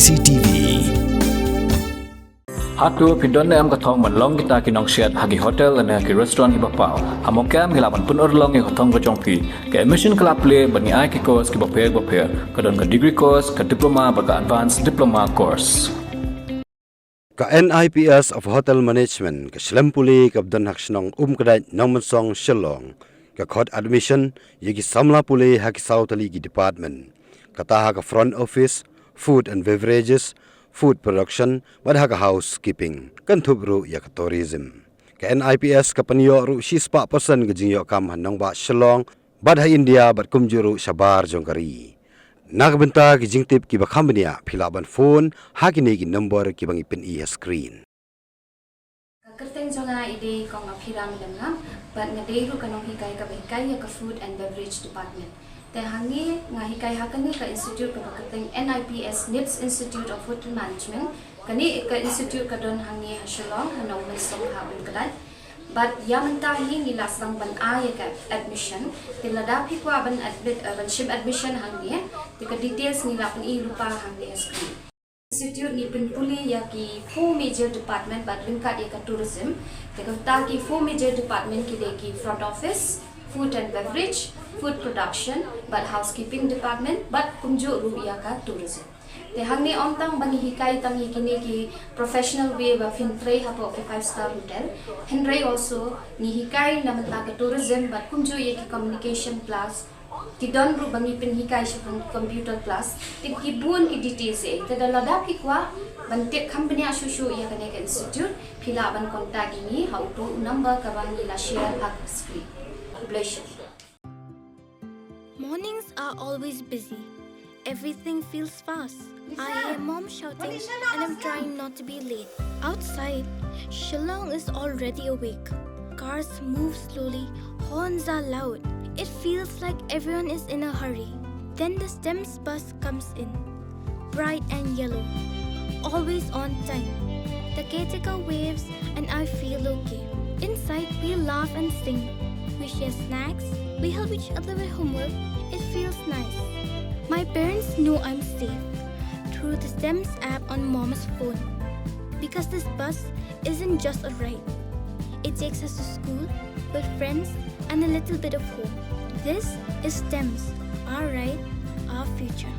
CCTV Hatu pidon am kathong man long kita kinong shed hagi hotel and hagi restaurant iba pau. Hamokam hilaban pun long e kathong ka jongpi. Ke admission kala Pule bani ai ki course ki Bapher kadon ka degree course ka diploma ba ka advanced diploma course. Ka NIPS of Hotel Management ka Pule ka bdan hakshnong kadai nongmansong Shillong ka Khot admission yigi Samla Pule haki South League department. Kataha ka front office, food and beverages, food production, badha ka housekeeping, kan thubru ya ka tourism. Ka NIPS ka panyo ru shispa person ka jingyo kam hanong ba Shillong, badha India bad kumjuru shabar jongkari. Nagbenta ki jingtip ki bakhambania philaban phone hakini ki number ki bangi pin i screen. Kerteng jonga ide kong aphiram lemna, bad ngaderu kanong hikai ka food and beverage department. Tehangi ngahikai hakani ka institute ka kerteng NIPS NIPS Institute of Hotel Management. Kani ka institute ka don hangi Shillong hanong mensong habun kadat. But yamentahi nila sang ban ay ka admission. Tiladapi ko ban ship admission hangi. Tika details nila pun ilupa hangi screen. Institute ni Pule yaki 4 major department but lingkat ya ka tourism. Tika taki 4 major department ki front office, food and beverage, food production, but housekeeping department, but kumju ruya ka tourism. Te hangni ontang bangi hikai tangi kini ki professional way ba fintrei hapo 5-star hotel. Henry also ni hikai naman ka tourism but kumju ye ki communication class. Tidon ru bangi pin hikai sa computer class. Ti kibun ki details e. Te dalada ki kwa bantik company asushu ya kane ka institute phila ban contact ini how to number ka bangi la share hak screen. Mornings are always busy. Everything feels fast. I hear mom shouting and I'm trying not to be late. Outside, Shillong is already awake. Cars move slowly, horns are loud. It feels like everyone is in a hurry. Then the STEMS bus comes in, bright and yellow, always on time. The caretaker waves and I feel okay. Inside, we laugh and sing. We share snacks, we help each other with homework. It feels nice. My parents know I'm safe through the STEMS app on Mom's phone. Because this bus isn't just a ride. It takes us to school with friends and a little bit of hope. This is STEMS, our ride, our future.